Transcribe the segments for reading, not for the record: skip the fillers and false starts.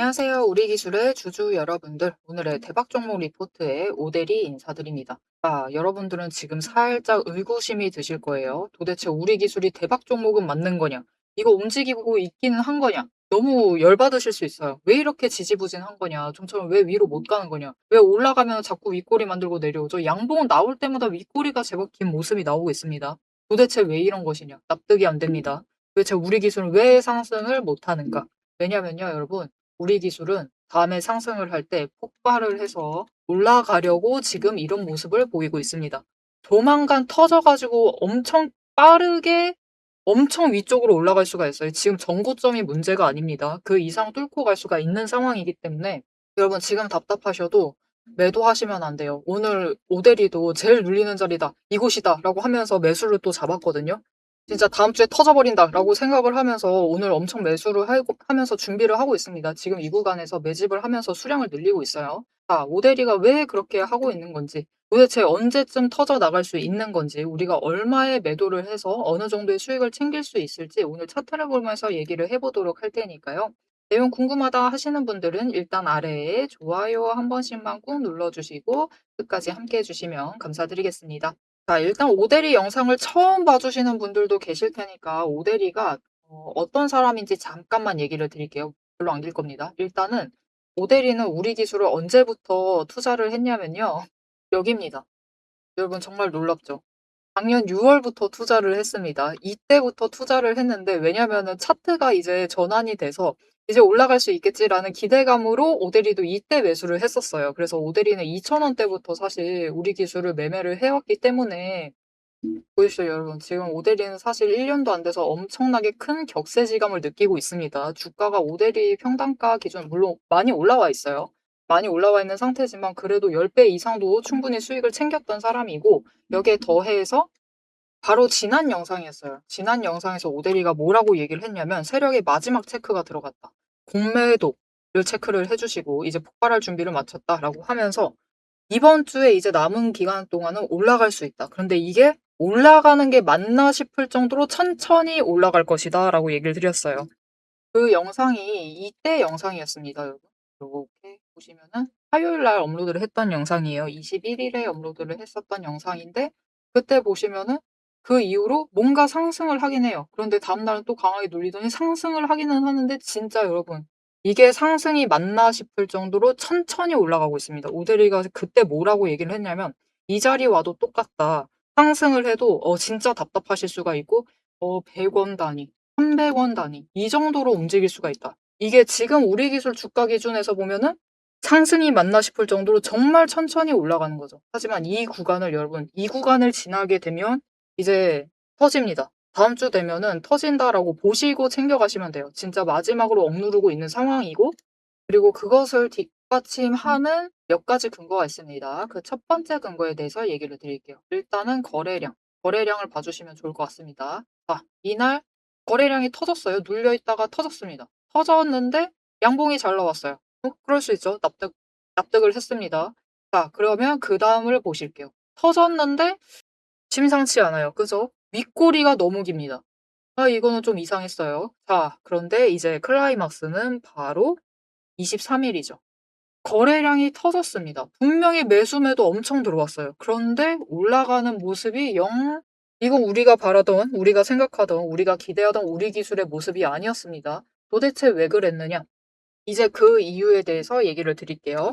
안녕하세요. 우리 기술의 주주 여러분들. 오늘의 대박 종목 리포트에 오대리 인사드립니다. 여러분들은 지금 살짝 의구심이 드실 거예요. 도대체 우리 기술이 대박 종목은 맞는 거냐? 이거 움직이고 있기는 한 거냐? 너무 열받으실 수 있어요. 왜 이렇게 지지부진한 거냐? 좀처럼 왜 위로 못 가는 거냐? 왜 올라가면 자꾸 윗꼬리 만들고 내려오죠? 양봉은 나올 때마다 윗꼬리가 제법 긴 모습이 나오고 있습니다. 도대체 왜 이런 것이냐? 납득이 안 됩니다. 도대체 우리 기술은 왜 상승을 못 하는가? 왜냐면요, 여러분. 우리 기술은 다음에 상승을 할 때 폭발을 해서 올라가려고 지금 이런 모습을 보이고 있습니다. 조만간 터져가지고 엄청 빠르게 엄청 위쪽으로 올라갈 수가 있어요. 지금 전고점이 문제가 아닙니다. 그 이상 뚫고 갈 수가 있는 상황이기 때문에 여러분 지금 답답하셔도 매도하시면 안 돼요. 오늘 오데리도 제일 눌리는 자리다. 이곳이다. 라고 하면서 매수를 또 잡았거든요. 진짜 다음 주에 터져버린다라고 생각을 하면서 오늘 엄청 매수를 하면서 준비를 하고 있습니다. 지금 이 구간에서 매집을 하면서 수량을 늘리고 있어요. 오데리가 왜 그렇게 하고 있는 건지, 도대체 언제쯤 터져 나갈 수 있는 건지, 우리가 얼마의 매도를 해서 어느 정도의 수익을 챙길 수 있을지 오늘 차트를 보면서 얘기를 해보도록 할 테니까요. 내용 궁금하다 하시는 분들은 일단 아래에 좋아요 한 번씩만 꾹 눌러주시고 끝까지 함께 해주시면 감사드리겠습니다. 일단 오대리 영상을 처음 봐주시는 분들도 계실 테니까 오대리가 어떤 사람인지 잠깐만 얘기를 드릴게요. 별로 안 길 겁니다. 일단은 오대리는 우리 기술을 언제부터 투자를 했냐면요. 여기입니다. 여러분 정말 놀랍죠? 작년 6월부터 투자를 했습니다. 이때부터 투자를 했는데 왜냐면은 차트가 이제 전환이 돼서 '이제 올라갈 수 있겠지.'라는 기대감으로 오데리도 이때 매수를 했었어요. 그래서 오데리는 2,000원대부터 사실 우리 기술을 매매를 해 왔기 때문에 보이시죠 여러분. 지금 오데리는 사실 1 년도 안 돼서 엄청나게 큰 격세지감을 느끼고 있습니다. 주가가 오데리 평단가 기준 물론 많이 올라와 있어요. 많이 올라와 있는 상태지만 그래도 10배 이상도 충분히 수익을 챙겼던 사람이고 여기에 더해서 바로 지난 영상이었어요. 지난 영상에서 오대리가 뭐라고 얘기를 했냐면 세력의 마지막 체크가 들어갔다. 공매도를 체크를 해주시고 이제 폭발할 준비를 마쳤다라고 하면서 이번 주에 이제 남은 기간 동안은 올라갈 수 있다. 그런데 이게 올라가는 게 맞나 싶을 정도로 천천히 올라갈 것이다 라고 얘기를 드렸어요. 그 영상이 이때 영상이었습니다, 여러분. 이렇게 보시면은 화요일 날 업로드를 했던 영상이에요. 21일에 업로드를 했었던 영상인데 그때 보시면은 그 이후로 뭔가 상승을 하긴 해요. 그런데 다음날은 또 강하게 눌리더니 상승을 하기는 하는데 진짜 여러분 이게 상승이 맞나 싶을 정도로 천천히 올라가고 있습니다. 오데리가 그때 뭐라고 얘기를 했냐면 이 자리 와도 똑같다. 상승을 해도 진짜 답답하실 수가 있고 100원 단위 300원 단위 이 정도로 움직일 수가 있다. 이게 지금 우리 기술 주가 기준에서 보면은 상승이 맞나 싶을 정도로 정말 천천히 올라가는 거죠. 하지만 이 구간을 여러분 이 구간을 지나게 되면 이제 터집니다. 다음 주 되면은 터진다라고 보시고 챙겨가시면 돼요. 진짜 마지막으로 억누르고 있는 상황이고 그리고 그것을 뒷받침하는 몇 가지 근거가 있습니다. 그 첫 번째 근거에 대해서 얘기를 드릴게요. 일단은 거래량. 거래량을 봐주시면 좋을 것 같습니다. 이날 거래량이 터졌어요. 눌려 있다가 터졌습니다. 터졌는데 양봉이 잘 나왔어요. 그럴 수 있죠. 납득을 했습니다. 그러면 그 다음을 보실게요. 터졌는데 심상치 않아요. 그죠? 윗꼬리가 너무 깁니다. 이거는 좀 이상했어요. 그런데 이제 클라이막스는 바로 23일이죠. 거래량이 터졌습니다. 분명히 매수매도 엄청 들어왔어요. 그런데 올라가는 모습이 이건 우리가 바라던, 우리가 생각하던, 우리가 기대하던 우리 기술의 모습이 아니었습니다. 도대체 왜 그랬느냐? 이제 그 이유에 대해서 얘기를 드릴게요.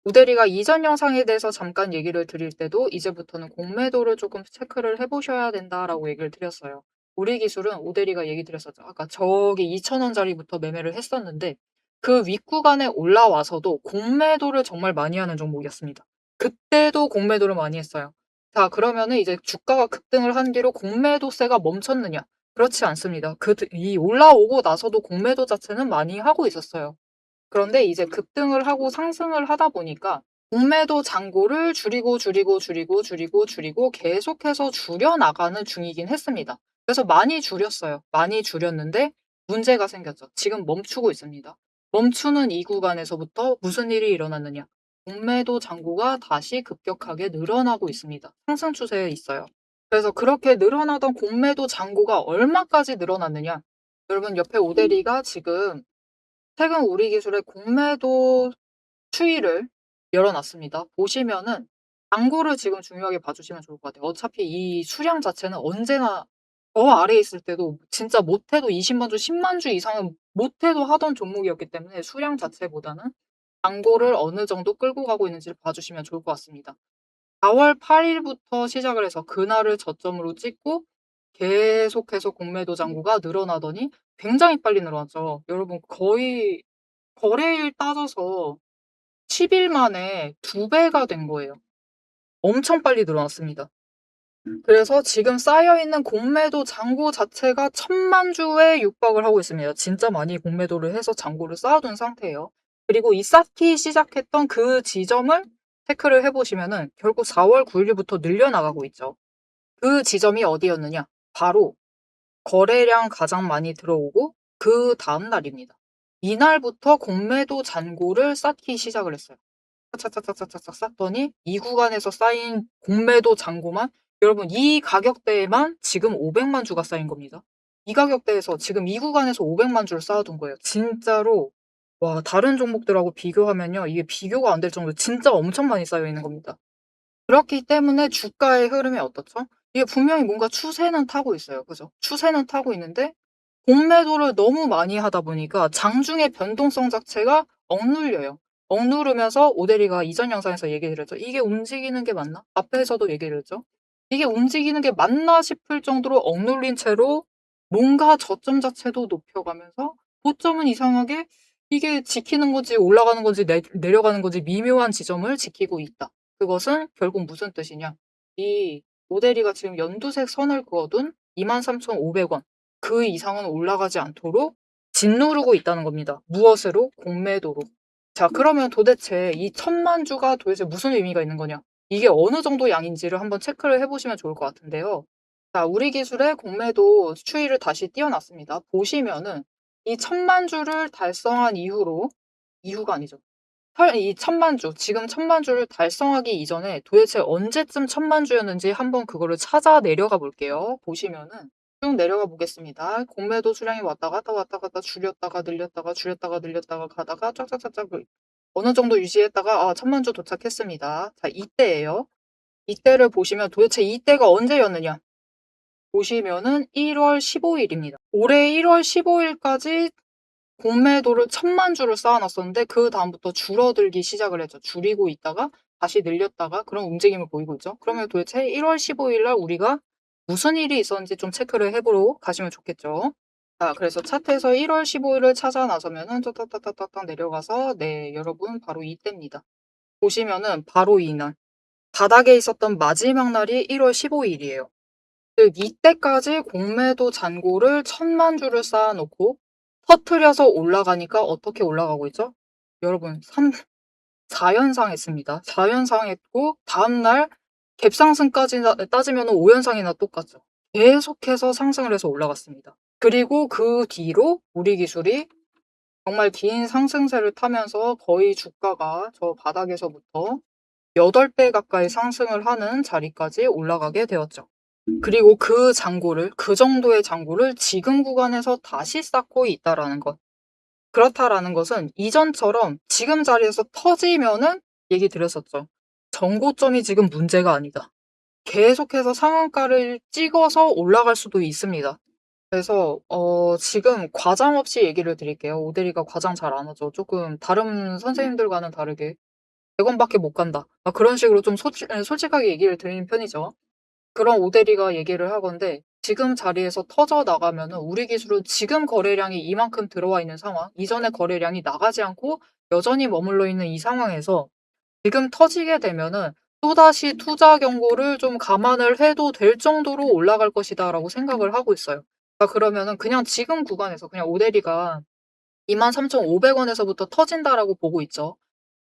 우대리가 이전 영상에 대해서 잠깐 얘기를 드릴 때도 이제부터는 공매도를 조금 체크를 해보셔야 된다라고 얘기를 드렸어요. 우리 기술은 우대리가 얘기 드렸었죠. 아까 저기 2,000원짜리부터 매매를 했었는데 그 윗구간에 올라와서도 공매도를 정말 많이 하는 종목이었습니다. 그때도 공매도를 많이 했어요. 그러면은 이제 주가가 급등을 한 뒤로 공매도세가 멈췄느냐? 그렇지 않습니다. 이 올라오고 나서도 공매도 자체는 많이 하고 있었어요. 그런데 이제 급등을 하고 상승을 하다 보니까 공매도 잔고를 줄이고 계속해서 줄여나가는 중이긴 했습니다. 그래서 많이 줄였어요. 많이 줄였는데 문제가 생겼죠. 지금 멈추고 있습니다. 멈추는 이 구간에서부터 무슨 일이 일어났느냐. 공매도 잔고가 다시 급격하게 늘어나고 있습니다. 상승 추세에 있어요. 그래서 그렇게 늘어나던 공매도 잔고가 얼마까지 늘어났느냐. 여러분 옆에 오데리가 지금 최근 우리 기술의 공매도 추이를 열어 놨습니다. 보시면은 잔고를 지금 중요하게 봐 주시면 좋을 것 같아요. 어차피 이 수량 자체는 언제나 저 아래에 있을 때도 진짜 못해도 200,000 주, 100,000 주 이상은 못해도 하던 종목이었기 때문에 수량 자체보다는 잔고를 어느 정도 끌고 가고 있는지를 봐 주시면 좋을 것 같습니다. 4월 8 일부터 시작을 해서 그날을 저점으로 찍고 계속해서 공매도 잔고가 늘어나더니 굉장히 빨리 늘어났죠. 여러분 거의 거래일 따져서 10일 만에 2 배가 된 거예요. 엄청 빨리 늘어났습니다. 그래서 지금 쌓여 있는 공매도 잔고 자체가 1,000,000 주에 육박을 하고 있습니다. 진짜 많이 공매도를 해서 잔고를 쌓아둔 상태예요. 그리고 이 쌓기 시작했던 그 지점을 체크를 해 보시면은 결국 4월 9 일부터 늘려나가고 있죠. 그 지점이 어디였느냐? 바로 거래량 가장 많이 들어오고 그다음 날입니다. 이날부터 공매도 잔고를 쌓기 시작을 했어요. 차차차차차차 쌓더니 이 구간에서 쌓인 공매도 잔고만 여러분 이 가격대에만 지금 500만 주가 쌓인 겁니다. 이 가격대에서 지금 이 구간에서 500만 주를 쌓아둔 거예요. 진짜로 와 다른 종목들하고 비교하면요. 이게 비교가 안 될 정도로 진짜 엄청 많이 쌓여 있는 겁니다. 그렇기 때문에 주가의 흐름이 어떻죠? 이게 분명히 뭔가 추세는 타고 있어요. 그죠? 추세는 타고 있는데 공매도를 너무 많이 하다 보니까 장중의 변동성 자체가 억눌려요. 억누르면서 오대리가 이전 영상에서 얘기 드렸죠. 이게 움직이는 게 맞나? 앞에서도 얘기를 했죠. 이게 움직이는 게 맞나 싶을 정도로 억눌린 채로 뭔가 저점 자체도 높여가면서 고점은 이상하게 이게 지키는 건지 올라가는 건지 내려가는 건지 미묘한 지점을 지키고 있다. 그것은 결국 무슨 뜻이냐? 이 오대리가 지금 연두색 선을 그어둔 23,500원 그 이상은 올라가지 않도록 짓누르고 있다는 겁니다. 무엇으로? 공매도로. 자, 그러면 도대체 이 1,000,000 주가 도대체 무슨 의미가 있는 거냐? 이게 어느 정도 양인지를 한번 체크를 해보시면 좋을 것 같은데요. 자, 우리 기술의 공매도 추이를 다시 띄워놨습니다. 보시면은 이 1,000,000 주를 달성한 이후로 이후가 아니죠. 이 1,000,000 주, 지금 1,000,000 주를 달성하기 이전에 도대체 언제쯤 1,000,000 주였는지 한번 그거를 찾아 내려가 볼게요. 보시면은 쭉 내려가 보겠습니다. 공매도 수량이 왔다 갔다 왔다 갔다 줄였다가 늘렸다가 줄였다가 늘렸다가 가다가 쫙쫙쫙쫙 어느 정도 유지했다가 1,000,000 주 도착했습니다. 자, 이때예요. 이때를 보시면 도대체 이때가 언제였느냐? 보시면은 1월 15 일입니다. 올해 1월 15 일까지 공매도를 1,000,000 주를 쌓아 놨었는데 그다음부터 줄어들기 시작을 했죠. 줄이고 있다가 다시 늘렸다가 그런 움직임을 보이고 있죠. 그러면 도대체 1월 15일 날 우리가 무슨 일이 있었는지 좀 체크를 해 보러 가시면 좋겠죠. 자, 그래서 차트에서 1월 15 일을 찾아 나서면은 딱딱딱딱딱 내려가서 네, 여러분 바로 이때입니다. 보시면은 바로 이날 바닥에 있었던 마지막 날이 1월 15 일이에요. 즉 이때까지 공매도 잔고를 1,000,000 주를 쌓아 놓고 터트려서 올라가니까 어떻게 올라가고 있죠? 여러분 4연상 했습니다. 4연상 했고 다음날 갭상승까지 따지면 5연상이나 똑같죠. 계속해서 상승을 해서 올라갔습니다. 그리고 그 뒤로 우리 기술이 정말 긴 상승세를 타면서 거의 주가가 저 바닥에서부터 8배 가까이 상승을 하는 자리까지 올라가게 되었죠. 그리고 그 잔고를 그 정도의 잔고를 지금 구간에서 다시 쌓고 있다라는 것. 그렇다라는 것은 이전처럼 지금 자리에서 터지면은 얘기 드렸었죠. 정고점이 지금 문제가 아니다. 계속해서 상한가를 찍어서 올라갈 수도 있습니다. 그래서 지금 과장 없이 얘기를 드릴게요. 오대리가 과장 잘 안 하죠. 조금 다른 선생님들과는 다르게 100원 밖에 못 간다. 그런 식으로 좀 솔직하게 얘기를 드리는 편이죠. 그런 오대리가 얘기를 하건대 지금 자리에서 터져 나가면은 우리 기술은 지금 거래량이 이만큼 들어와 있는 상황, 이전의 거래량이 나가지 않고 여전히 머물러 있는 이 상황에서 지금 터지게 되면은 또다시 투자 경고를 좀 감안을 해도 될 정도로 올라갈 것이다라고 생각을 하고 있어요. 그러면은 그냥 지금 구간에서 그냥 오대리가 23,500원에서부터 터진다라고 보고 있죠.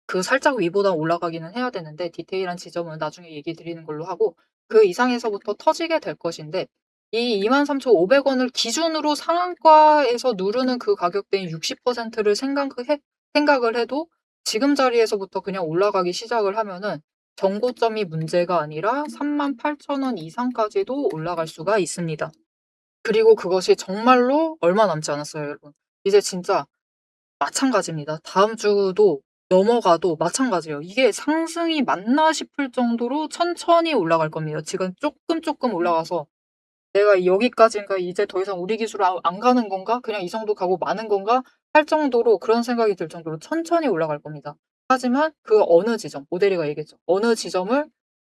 그 살짝 위보다 올라가기는 해야 되는데 디테일한 지점은 나중에 얘기 드리는 걸로 하고 그 이상에서부터 터지게 될 것인데 이 23,500원을 기준으로 상한가에서 누르는 그 가격대인 60%를 생각을 해도 지금 자리에서부터 그냥 올라가기 시작을 하면은 정고점이 문제가 아니라 38,000원 이상까지도 올라갈 수가 있습니다. 그리고 그것이 정말로 얼마 남지 않았어요, 여러분. 이제 진짜 마찬가지입니다. 다음 주도 넘어가도 마찬가지예요. 이게 상승이 맞나 싶을 정도로 천천히 올라갈 겁니다. 지금 쪼끔 올라가서 '내가 여기까지인가? 이제 더 이상 우리 기술 안 가는 건가? 그냥 이 정도 가고 마는 건가?' 할 정도로 그런 생각이 들 정도로 천천히 올라갈 겁니다. 하지만 그 어느 지점, 오대리가 얘기했죠. 어느 지점을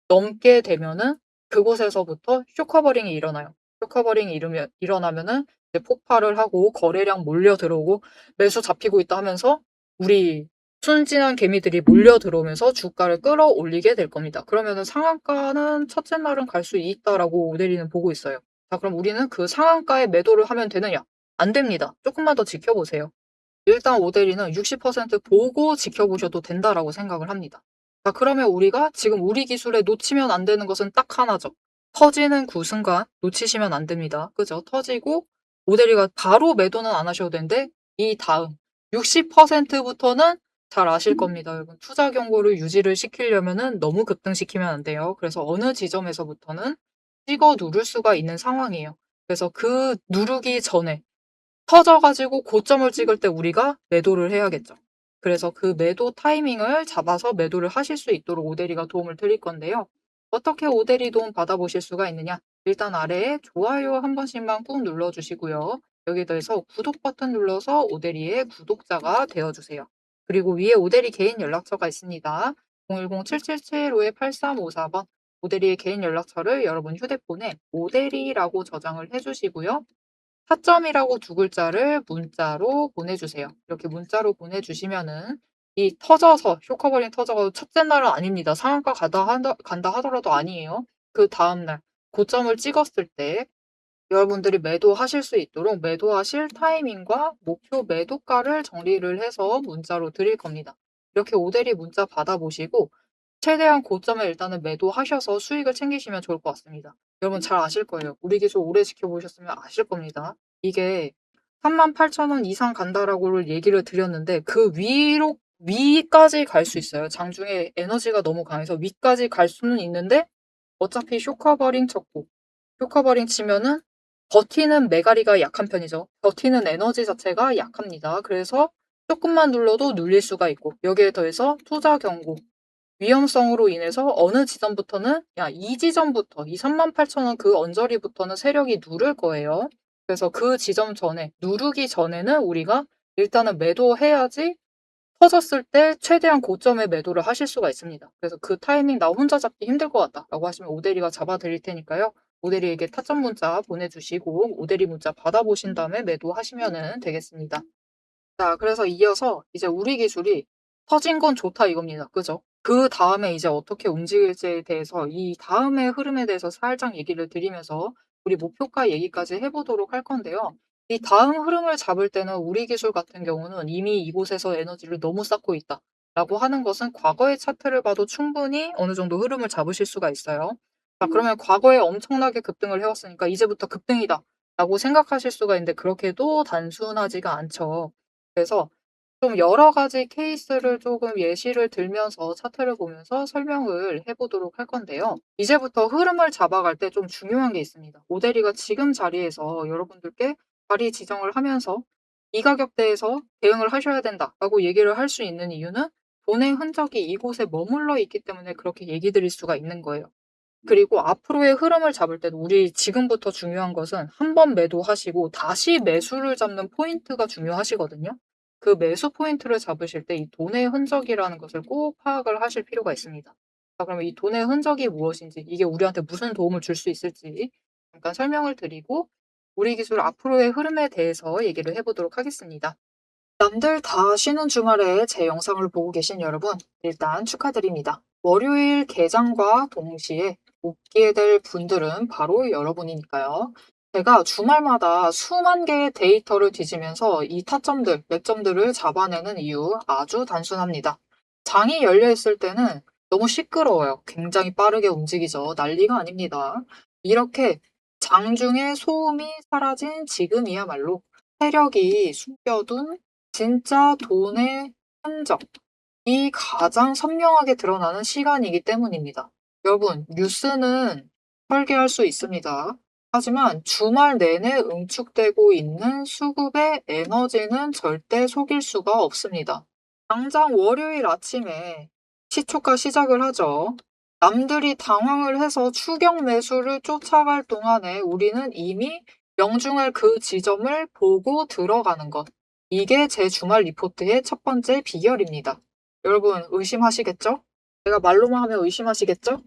넘게 되면은 그곳에서부터 쇼커버링이 일어나요. 쇼커버링이 일어나면은 이제 폭발을 하고 거래량 몰려 들어오고 매수 잡히고 있다 하면서 우리 순진한 개미들이 몰려 들어오면서 주가를 끌어올리게 될 겁니다. 그러면은 상한가는 첫째 날은 갈 수 있다라고 오대리는 보고 있어요. 자, 그럼 우리는 그 상한가에 매도를 하면 되느냐? 안 됩니다. 조금만 더 지켜보세요. 일단 오대리는 60% 보고 지켜보셔도 된다라고 생각을 합니다. 자, 그러면 우리가 지금 우리 기술에 놓치면 안 되는 것은 딱 하나죠. 터지는 그 순간 놓치시면 안 됩니다. 그죠? 터지고 오대리가 바로 매도는 안 하셔도 되는데 이 다음 60%부터는 잘 아실 겁니다. 여러분, 투자 경고를 유지를 시키려면은 너무 급등시키면 안 돼요. 그래서 어느 지점에서부터는 찍어 누를 수가 있는 상황이에요. 그래서 그 누르기 전에 터져가지고 고점을 찍을 때 우리가 매도를 해야겠죠. 그래서 그 매도 타이밍을 잡아서 매도를 하실 수 있도록 오대리가 도움을 드릴 건데요. 어떻게 오대리 도움 받아보실 수가 있느냐? 일단 아래에 좋아요 한 번씩만 꾹 눌러주시고요. 여기 더해서 구독 버튼 눌러서 오대리의 구독자가 되어주세요. 그리고 위에 오대리 개인 연락처가 있습니다. 010-777-5-8354번 오대리의 개인 연락처를 여러분 휴대폰에 오대리라고 저장을 해주시고요. 타점이라고 두 글자를 문자로 보내주세요. 이렇게 문자로 보내주시면은 이 터져서 쇼커버링 터져서 첫째 날은 아닙니다. 상한가 간다 하더라도 아니에요. 그 다음날 고점을 찍었을 때 여러분들이 매도하실 수 있도록 매도하실 타이밍과 목표 매도가를 정리를 해서 문자로 드릴 겁니다. 이렇게 오대리 문자 받아보시고 최대한 고점에 일단은 매도하셔서 수익을 챙기시면 좋을 것 같습니다. 여러분 잘 아실 거예요. 우리 기술 오래 지켜보셨으면 아실 겁니다. 이게 38,000원 이상 간다라고 얘기를 드렸는데 그 위까지 갈 수 있어요. 장중에 에너지가 너무 강해서 위까지 갈 수는 있는데 어차피 쇼커버링 쳤고 쇼커버링 치면은 버티는 메가리가 약한 편이죠. 버티는 에너지 자체가 약합니다. 그래서 조금만 눌러도 눌릴 수가 있고 여기에 더해서 투자 경고 위험성으로 인해서 어느 지점부터는 이 지점부터 이 38,000원 그 언저리부터는 세력이 누를 거예요. 그래서 그 지점 전에 누르기 전에는 우리가 일단은 매도해야지 터졌을 때 최대한 고점에 매도를 하실 수가 있습니다. 그래서 그 타이밍 나 혼자 잡기 힘들 것 같다라고 하시면 오대리가 잡아 드릴 테니까요. 오대리에게 타점 문자 보내주시고 오대리 문자 받아보신 다음에 매도하시면 되겠습니다. 자, 그래서 이어서 이제 우리 기술이 터진 건 좋다 이겁니다. 그죠? 그 다음에 이제 어떻게 움직일지에 대해서 이 다음의 흐름에 대해서 살짝 얘기를 드리면서 우리 목표가 얘기까지 해보도록 할 건데요. 이 다음 흐름을 잡을 때는 우리 기술 같은 경우는 이미 이곳에서 에너지를 너무 쌓고 있다. 라고 하는 것은 과거의 차트를 봐도 충분히 어느 정도 흐름을 잡으실 수가 있어요. 자, 그러면 과거에 엄청나게 급등을 해왔으니까 이제부터 급등이다. 라고 생각하실 수가 있는데 그렇게도 단순하지가 않죠. 그래서 좀 여러 가지 케이스를 조금 예시를 들면서 차트를 보면서 설명을 해 보도록 할 건데요. 이제부터 흐름을 잡아갈 때 좀 중요한 게 있습니다. 오대리가 지금 자리에서 여러분들께 자리 지정을 하면서 "이 가격대에서 대응을 하셔야 된다."라고 얘기를 할 수 있는 이유는 돈의 흔적이 이곳에 머물러 있기 때문에 그렇게 얘기 드릴 수가 있는 거예요. 그리고 앞으로의 흐름을 잡을 때도 우리 지금부터 중요한 것은 한 번 매도하시고 다시 매수를 잡는 포인트가 중요하시거든요. 그 매수 포인트를 잡으실 때 이 돈의 흔적이라는 것을 꼭 파악을 하실 필요가 있습니다. 자, 그러면 이 돈의 흔적이 무엇인지, 이게 우리한테 무슨 도움을 줄 수 있을지 잠깐 설명을 드리고 우리 기술 앞으로의 흐름에 대해서 얘기를 해보도록 하겠습니다. 남들 다 쉬는 주말에 제 영상을 보고 계신 여러분, 일단 축하드립니다. 월요일 개장과 동시에 웃게 될 분들은 바로 여러분이니까요. 제가 주말마다 수만 개의 데이터를 뒤지면서 이 타점들, 맥점들을 잡아내는 이유 아주 단순합니다. 장이 열려 있을 때는 너무 시끄러워요. 굉장히 빠르게 움직이죠. 난리가 아닙니다. 이렇게 장중에 소음이 사라진 지금이야말로 세력이 숨겨둔 진짜 돈의 흔적이 가장 선명하게 드러나는 시간이기 때문입니다. 여러분, 뉴스는 설계할 수 있습니다. 하지만 주말 내내 응축되고 있는 수급의 에너지는 절대 속일 수가 없습니다. 당장 월요일 아침에 시초가 시작을 하죠. 남들이 당황을 해서 추격 매수를 쫓아갈 동안에 우리는 이미 명중할 그 지점을 보고 들어가는 것. 이게 제 주말 리포트의 첫 번째 비결입니다. 여러분 의심하시겠죠? 제가 말로만 하면 의심하시겠죠?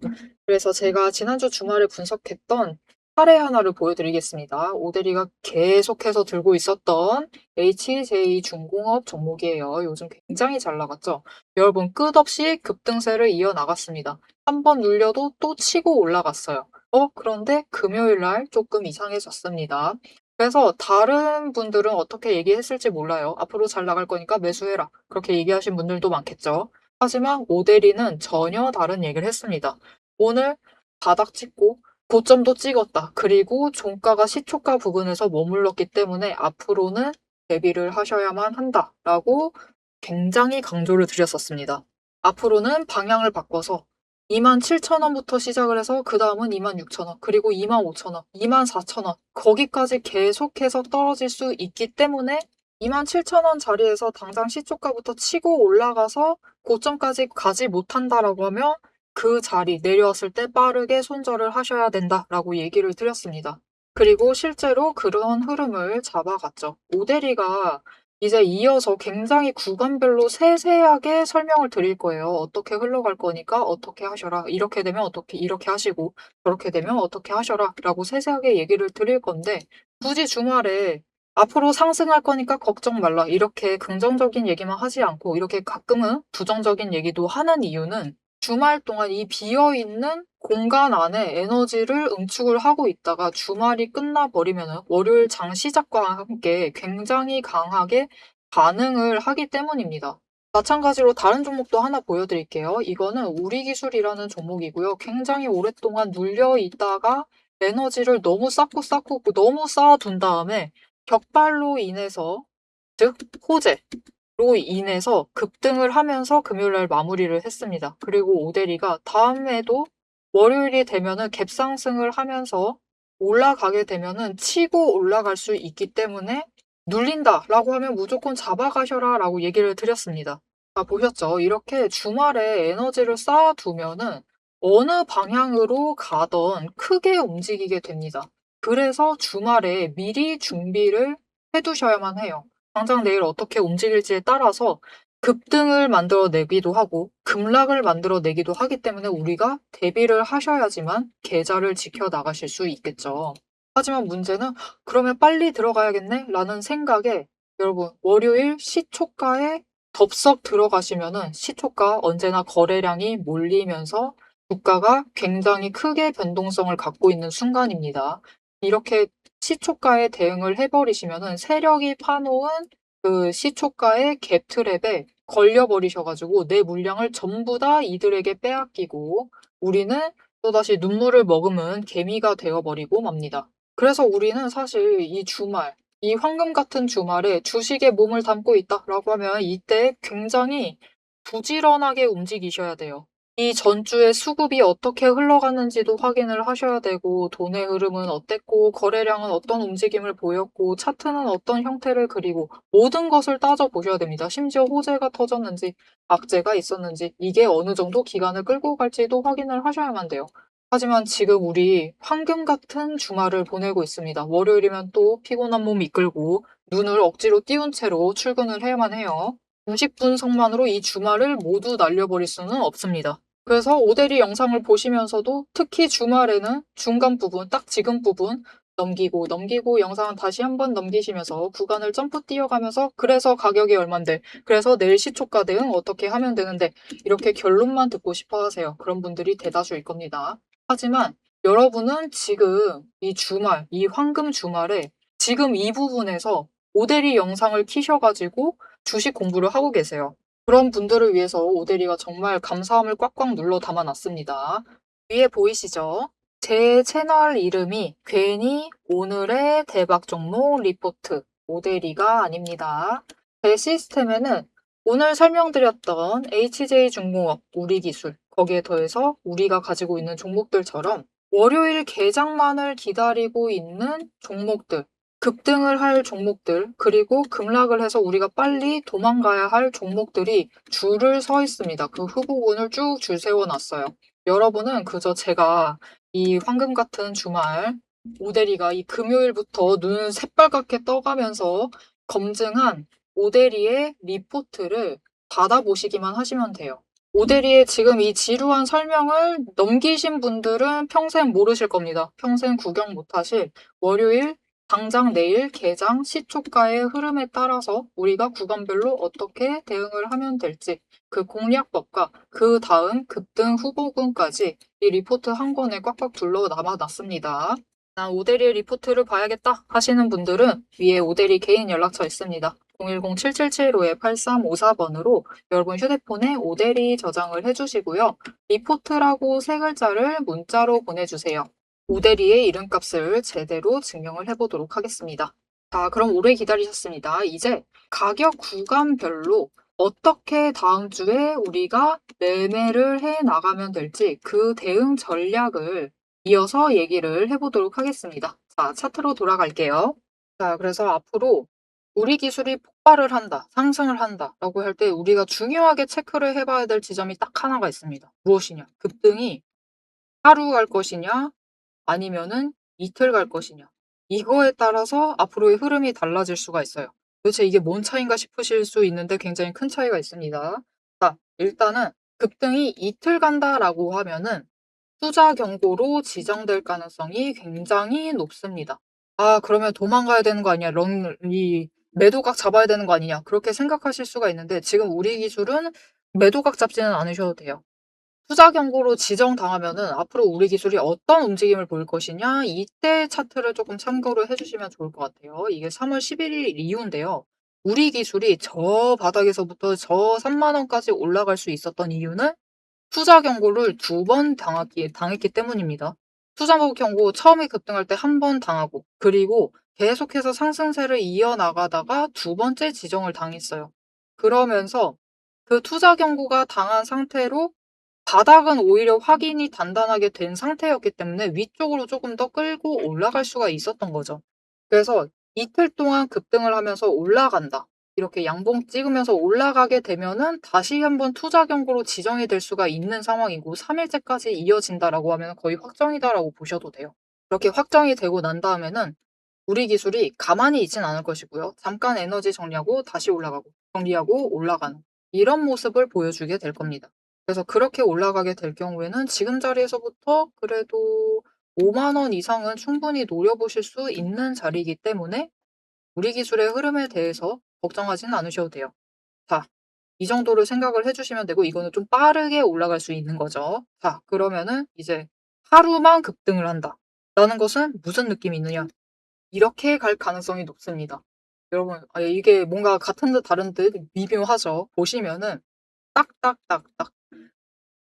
그래서 제가 지난주 주말에 분석했던 사례 하나를 보여드리겠습니다. 오대리가 계속해서 들고 있었던 HJ중공업 종목이에요. 요즘 굉장히 잘 나갔죠? 여러분 끝없이 급등세를 이어나갔습니다. 한 번 눌려도 또 치고 올라갔어요. 그런데 금요일 날 조금 이상해졌습니다. 그래서 다른 분들은 어떻게 얘기했을지 몰라요. 앞으로 잘 나갈 거니까 매수해라. 그렇게 얘기하신 분들도 많겠죠. 하지만 오대리는 전혀 다른 얘기를 했습니다. 오늘 바닥 찍고 고점도 찍었다. 그리고 종가가 시초가 부근에서 머물렀기 때문에 앞으로는 대비를 하셔야만 한다라고 굉장히 강조를 드렸었습니다. 앞으로는 방향을 바꿔서 27,000원부터 시작을 해서 그 다음은 26,000원, 그리고 25,000원, 24,000원 거기까지 계속해서 떨어질 수 있기 때문에 27,000원 자리에서 당장 시초가부터 치고 올라가서 고점까지 가지 못한다라고 하면 그 자리 내려왔을 때 빠르게 손절을 하셔야 된다라고 얘기를 드렸습니다. 그리고 실제로 그런 흐름을 잡아갔죠. 오대리가 이제 이어서 굉장히 구간별로 세세하게 설명을 드릴 거예요. 어떻게 흘러갈 거니까 어떻게 하셔라. 이렇게 되면 어떻게 이렇게 하시고 저렇게 되면 어떻게 하셔라 라고 세세하게 얘기를 드릴 건데 굳이 주말에 앞으로 상승할 거니까 걱정 말라. 이렇게 긍정적인 얘기만 하지 않고 이렇게 가끔은 부정적인 얘기도 하는 이유는 주말 동안 이 비어있는 공간 안에 에너지를 응축을 하고 있다가 주말이 끝나버리면 월요일 장 시작과 함께 굉장히 강하게 반응을 하기 때문입니다. 마찬가지로 다른 종목도 하나 보여드릴게요. 이거는 우리기술이라는 종목이고요. 굉장히 오랫동안 눌려 있다가 에너지를 너무 쌓고 너무 쌓아둔 다음에 격발로 인해서 즉 호재로 인해서 급등을 하면서 금요일날 마무리를 했습니다. 그리고 오대리가 다음에도 월요일이 되면은 갭상승을 하면서 올라가게 되면은 치고 올라갈 수 있기 때문에 눌린다라고 하면 무조건 잡아가셔라라고 얘기를 드렸습니다. 보셨죠? 이렇게 주말에 에너지를 쌓아두면은 어느 방향으로 가던 크게 움직이게 됩니다. 그래서 주말에 미리 준비를 해두셔야만 해요. 당장 내일 어떻게 움직일지에 따라서 급등을 만들어내기도 하고 급락을 만들어내기도 하기 때문에 우리가 대비를 하셔야지만 계좌를 지켜나가실 수 있겠죠. 하지만 문제는 그러면 빨리 들어가야겠네? 라는 생각에 여러분 월요일 시초가에 덥석 들어가시면은 시초가 언제나 거래량이 몰리면서 주가가 굉장히 크게 변동성을 갖고 있는 순간입니다. 이렇게 시초가에 대응을 해버리시면은 세력이 파놓은 그 시초가의 갭 트랩에 걸려버리셔가지고 내 물량을 전부 다 이들에게 빼앗기고 우리는 또다시 눈물을 머금은 개미가 되어버리고 맙니다. 그래서 우리는 사실 이 주말, 이 황금 같은 주말에 주식에 몸을 담고 있다라고 하면 이때 굉장히 부지런하게 움직이셔야 돼요. 이 전주의 수급이 어떻게 흘러가는지도 확인을 하셔야 되고 돈의 흐름은 어땠고 거래량은 어떤 움직임을 보였고 차트는 어떤 형태를 그리고 모든 것을 따져보셔야 됩니다. 심지어 호재가 터졌는지 악재가 있었는지 이게 어느 정도 기간을 끌고 갈지도 확인을 하셔야만 돼요. 하지만 지금 우리 황금 같은 주말을 보내고 있습니다. 월요일이면 또 피곤한 몸 이끌고 눈을 억지로 띄운 채로 출근을 해야만 해요. 90분석만으로 이 주말을 모두 날려버릴 수는 없습니다. 그래서 오대리 영상을 보시면서도 특히 주말에는 중간 부분, 딱 지금 부분 넘기고 영상은 다시 한번 넘기시면서 구간을 점프 뛰어가면서 그래서 가격이 얼만데 그래서 내일 시초가 대응 어떻게 하면 되는데 이렇게 결론만 듣고 싶어 하세요. 그런 분들이 대다수일 겁니다. 하지만 여러분은 지금 이 주말, 이 황금 주말에 지금 이 부분에서 오대리 영상을 키셔가지고 주식 공부를 하고 계세요. 그런 분들을 위해서 오대리가 정말 감사함을 꽉꽉 눌러 담아놨습니다. 위에 보이시죠? 제 채널 이름이 괜히 오늘의 대박 종목 리포트 오대리가 아닙니다. 제 시스템에는 오늘 설명드렸던 HJ중공업, 우리기술, 거기에 더해서 우리가 가지고 있는 종목들처럼 월요일 개장만을 기다리고 있는 종목들, 급등을 할 종목들, 그리고 급락을 해서 우리가 빨리 도망가야 할 종목들이 줄을 서 있습니다. 그 후보군을 쭉 줄 세워놨어요. 여러분은 그저 제가 이 황금 같은 주말 오대리가 이 금요일부터 눈을 새빨갛게 떠가면서 검증한 오대리의 리포트를 받아보시기만 하시면 돼요. 오대리의 지금 이 지루한 설명을 넘기신 분들은 평생 모르실 겁니다. 평생 구경 못하실 월요일, 당장 내일 개장 시초가의 흐름에 따라서 우리가 구간별로 어떻게 대응을 하면 될지 그 공략법과 그 다음 급등 후보군까지 이 리포트 한 권에 꽉꽉 둘러 남아놨습니다. 난 오대리의 리포트를 봐야겠다 하시는 분들은 위에 오대리 개인 연락처 있습니다. 010-7775-8354번으로 여러분 휴대폰에 오대리 저장을 해주시고요. 리포트라고 세 글자를 문자로 보내주세요. 오대리의 이름값을 제대로 증명을 해보도록 하겠습니다. 자, 그럼 오래 기다리셨습니다. 이제 가격 구간별로 어떻게 다음 주에 우리가 매매를 해 나가면 될지 그 대응 전략을 이어서 얘기를 해보도록 하겠습니다. 자, 차트로 돌아갈게요. 자, 그래서 앞으로 우리 기술이 폭발을 한다, 상승을 한다라고 할 때 우리가 중요하게 체크를 해봐야 될 지점이 딱 하나가 있습니다. 무엇이냐? 급등이 하루 갈 것이냐, 아니면은 이틀 갈 것이냐. 이거에 따라서 앞으로의 흐름이 달라질 수가 있어요. 도대체 이게 뭔 차이인가 싶으실 수 있는데 굉장히 큰 차이가 있습니다. 자, 일단은 급등이 이틀 간다라고 하면은 투자 경고로 지정될 가능성이 굉장히 높습니다. 아, 그러면 도망가야 되는 거 아니야? 이 매도각 잡아야 되는 거 아니냐? 그렇게 생각하실 수가 있는데 지금 우리 기술은 매도각 잡지는 않으셔도 돼요. 투자 경고로 지정당하면은 앞으로 우리 기술이 어떤 움직임을 보일 것이냐? 이때 차트를 조금 참고를 해주시면 좋을 것 같아요. 이게 3월 11일 이후인데요. 우리 기술이 저 바닥에서부터 저 3만 원까지 올라갈 수 있었던 이유는 투자 경고를 2번 당했기 때문입니다. 투자 경고 처음에 급등할 때 1번 당하고 그리고 계속해서 상승세를 이어나가다가 2번째 지정을 당했어요. 그러면서 그 투자 경고가 당한 상태로 바닥은 오히려 확인이 단단하게 된 상태였기 때문에 위쪽으로 조금 더 끌고 올라갈 수가 있었던 거죠. 그래서 이틀 동안 급등을 하면서 올라간다. 이렇게 양봉 찍으면서 올라가게 되면은 다시 한번 투자 경고로 지정이 될 수가 있는 상황이고 3일째까지 이어진다라고 하면 거의 확정이다라고 보셔도 돼요. 그렇게 확정이 되고 난 다음에는 우리 기술이 가만히 있진 않을 것이고요. 잠깐 에너지 정리하고 다시 올라가고 정리하고 올라가는 이런 모습을 보여주게 될 겁니다. 그래서 그렇게 올라가게 될 경우에는 지금 자리에서부터 그래도 5만 원 이상은 충분히 노려보실 수 있는 자리이기 때문에 우리 기술의 흐름에 대해서 걱정하지는 않으셔도 돼요. 자, 이 정도를 생각을 해주시면 되고 이거는 좀 빠르게 올라갈 수 있는 거죠. 자, 그러면은 이제 하루만 급등을 한다. 라는 것은 무슨 느낌이 있느냐? 이렇게 갈 가능성이 높습니다. 여러분, 이게 뭔가 같은 듯 다른 듯 미묘하죠. 보시면은 딱딱딱딱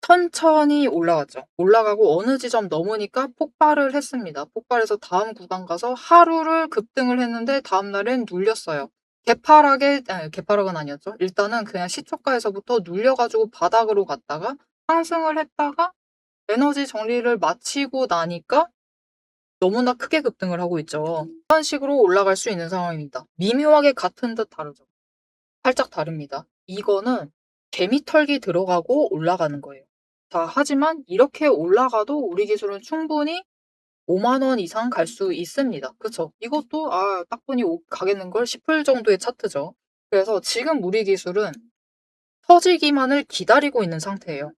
천천히 올라갔죠. 올라가고 어느 지점 넘으니까 폭발을 했습니다. 폭발해서 다음 구간 가서 하루를 급등을 했는데 다음 날엔 눌렸어요. 개파락은 아니었죠. 일단은 그냥 시초가에서부터 눌려가지고 바닥으로 갔다가 상승을 했다가 에너지 정리를 마치고 나니까 너무나 크게 급등을 하고 있죠. 이런 식으로 올라갈 수 있는 상황입니다. 미묘하게 같은 듯 다르죠. 살짝 다릅니다. 이거는 개미털기 들어가고 올라가는 거예요. 자, 하지만 이렇게 올라가도 우리 기술은 충분히 5만 원 이상 갈 수 있습니다. 그쵸? 이것도 딱 보니 가겠는걸 싶을 정도의 차트죠. 그래서 지금 우리 기술은 터지기만을 기다리고 있는 상태예요.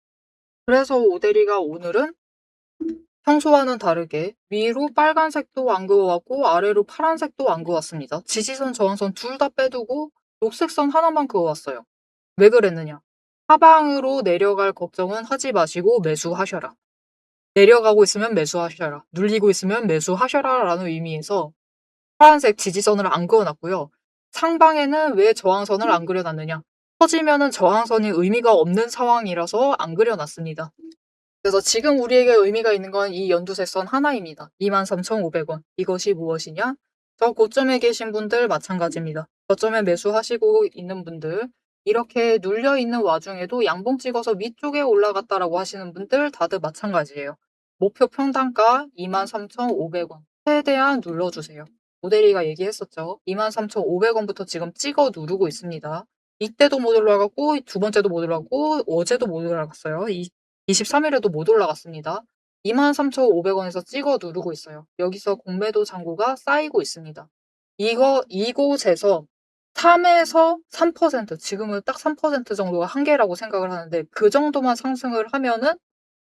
그래서 오대리가 오늘은 평소와는 다르게 위로 빨간색도 안 그어왔고 아래로 파란색도 안 그어왔습니다. 지지선, 저항선 둘 다 빼두고 녹색선 하나만 그어왔어요. 왜 그랬느냐? 하방으로 내려갈 걱정은 하지 마시고 매수하셔라. 내려가고 있으면 매수하셔라. 눌리고 있으면 매수하셔라 라는 의미에서 파란색 지지선을 안 그어놨고요. 상방에는 왜 저항선을 안 그려놨느냐? 터지면은 저항선이 의미가 없는 상황이라서 안 그려놨습니다. 그래서 지금 우리에게 의미가 있는 건 이 연두색 선 하나입니다. 23,500원. 이것이 무엇이냐? 저 고점에 계신 분들 마찬가지입니다. 저점에 매수하시고 있는 분들, 이렇게 눌려있는 와중에도 양봉 찍어서 위쪽에 올라갔다라고 하시는 분들 다들 마찬가지예요. 목표 평단가 23,500원. 최대한 눌러주세요. 모델이가 얘기했었죠. 23,500원부터 지금 찍어 누르고 있습니다. 이때도 못 올라가고 두 번째도 못 올라가고 어제도 못 올라갔어요. 23일에도 못 올라갔습니다. 23,500원에서 찍어 누르고 있어요. 여기서 공매도 잔고가 쌓이고 있습니다. 이곳에서 3에서 3%, 지금은 딱 3% 정도가 한계라고 생각을 하는데 그 정도만 상승을 하면은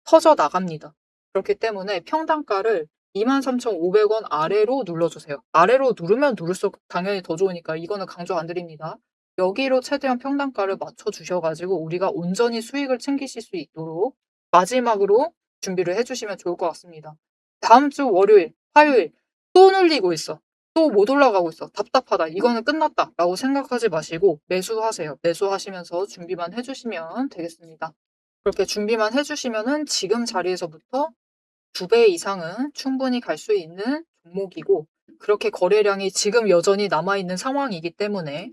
터져 나갑니다. 그렇기 때문에 평단가를 23,500원 아래로 눌러주세요. 아래로 누르면 누를수록 당연히 더 좋으니까 이거는 강조 안 드립니다. 여기로 최대한 평단가를 맞춰주셔가지고 우리가 온전히 수익을 챙기실 수 있도록 마지막으로 준비를 해주시면 좋을 것 같습니다. 다음 주 월요일, 화요일 또 눌리고 있어. 또 못 올라가고 있어. 답답하다. 이거는 끝났다. 라고 생각하지 마시고 매수하세요. 매수하시면서 준비만 해주시면 되겠습니다. 그렇게 준비만 해주시면은 지금 자리에서부터 2배 이상은 충분히 갈 수 있는 종목이고, 그렇게 거래량이 지금 여전히 남아있는 상황이기 때문에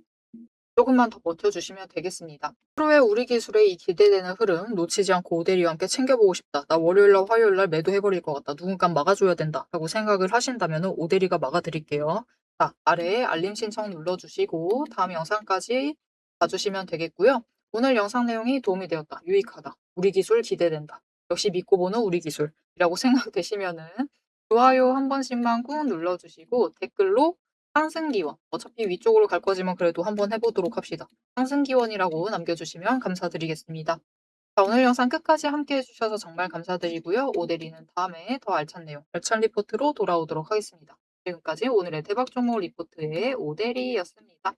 조금만 더 버텨주시면 되겠습니다. 프로의 우리 기술의 이 기대되는 흐름 놓치지 않고 오대리와 함께 챙겨보고 싶다. 나 월요일날 화요일날 매도해버릴 것 같다. 누군가 막아줘야 된다. 라고 생각을 하신다면 오대리가 막아드릴게요. 자, 아래에 알림 신청 눌러주시고 다음 영상까지 봐주시면 되겠고요. 오늘 영상 내용이 도움이 되었다. 유익하다. 우리 기술 기대된다. 역시 믿고 보는 우리 기술이라고 생각되시면은 좋아요 한 번씩만 꾹 눌러주시고 댓글로 상승기원. 어차피 위쪽으로 갈 거지만 그래도 한번 해보도록 합시다. 상승기원이라고 남겨주시면 감사드리겠습니다. 자, 오늘 영상 끝까지 함께 해주셔서 정말 감사드리고요. 오대리는 다음에 더 알찬 내용, 알찬 리포트로 돌아오도록 하겠습니다. 지금까지 오늘의 대박 종목 리포트의 오대리였습니다.